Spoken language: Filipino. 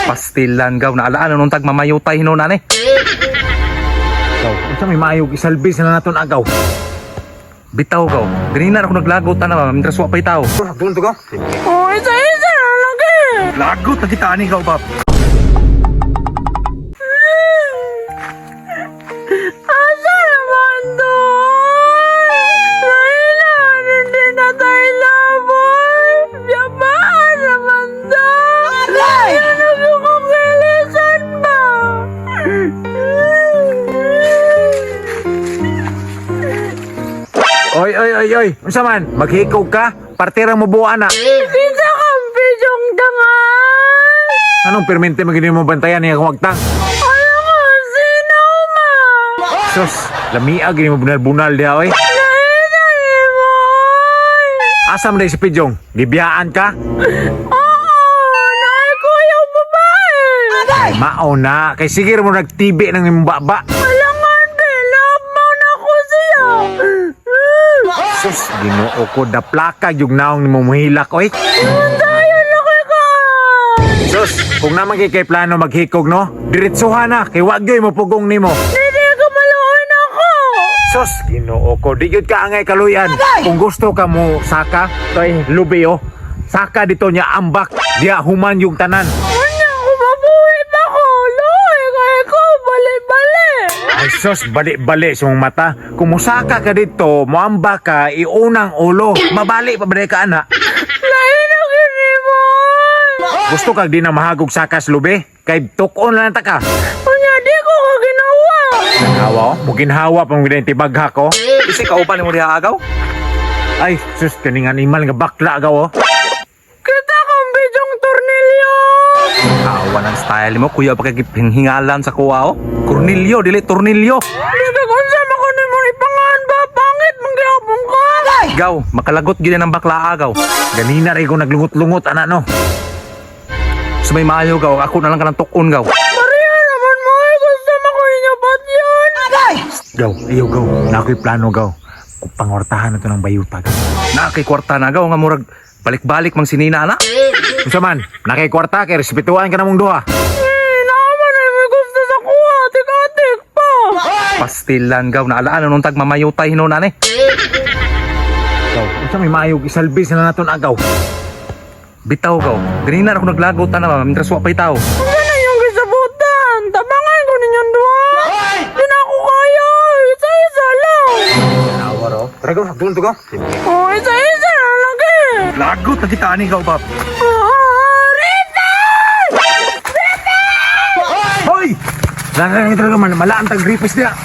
Pastilan gaw naalaan nung tag mamayutay hinon ani. Gaw, unsa may maayog isalbi sila naton agaw. Bitaw gaw. Ganina ako naglagot na mintras wa pay tao. Doon to gaw. Oh, isa-isa na lagi. Lagot na kita ani gaw bab. Asa naman doon? Kailan hindi na tayo laboy? Biyabaan naman doon. Ano yung kakilisan ba? Oy. Unsa man? Maghikaw ka? Partira mo buwan na. Isa kang pisyong dangan. Anong permente magiging mo bantayan niya kung wagtang? Alam mo, sino ma? Sus, lamia gini mo bunal-bunal diha oy. Nainali mo. Asam na si Pidjong? Gibiyaan ka? Oo, naay ko yung babae. Ay, mao na. Kay sige mo nagtibi ng imong baba. Alangan, love mo na ko siya. Sus, ginoo ko da plaka yung naong ni mo muhilak oy. Tayo laki ka. Sus, kung naman kay plano maghikog no, diretsuhan na kay wag gyud mo pugong nimo. Hindi ka maluoy ako. Sus, ginoo ko, di gyud ka angay kaluyan. Kung gusto ka mo saka, toy lubi oh. Saka dito niya ambak, diya human yung tanan. Ano ko mabuhay ako? Luoy kaya ko bali-bali. Ay sus, bali-bali sa mong mata. Kung musaka ka dito, moamba ka, iunang ulo. Mabali pa ba ka ana? Lainag ini mo. Gusto ka di na mahagog sakas lubi? Kay tukon lang ta ka. Kunya di ko ka ginawa. Hawa oh, muginhawa pa mong tibagha ko. Isi kauban mo diha agaw. Ay sus, kaningan imal nga bakla agaw oh. Kita kang bidyong tornilyo. Awan ang style mo kuya pagkipinghingalan sa kuwa oh. Cornelio dili Tornilyo. Hindi ko sama ko ni mo ipangan ba? Pangit mong gihapon ka. Gaw, makalagot gid ng bakla agaw. Ganina rin ko naglungot-lungot ana no. So may maayo gaw, ako na lang kanang tukon gaw. Maria naman mo gusto mo ko inyo ba't yun? Gaw, ayaw gaw. Na ako'y plano gaw. Kung pangortahan na to ng bayuta gaw. Nakay kwarta na gaw nga murag balik-balik mang sinina na. Unsa man, nakay kwarta kay respetuhan ka na mong duha. Naman ay may gusto sa kuha. Tik-atik pa. Pastilan gaw naalaan nung tag mamayutay hinon ani. Gaw, unsa may maayog isalbi sila naton agaw. Bitaw gaw. Ganina ako naglagot na mintras wa pay tao. Ano na yung gisabutan? Tabangan ko ninyong duha. Di na ako kaya. Isa-isa lang. Awar oh. Tara gaw, doon to gaw. Oh, isa-isa na lagi. Lagot na kita ani gaw bab. Rita! Hoy! Lang talaga man, malaan tag gripis niya.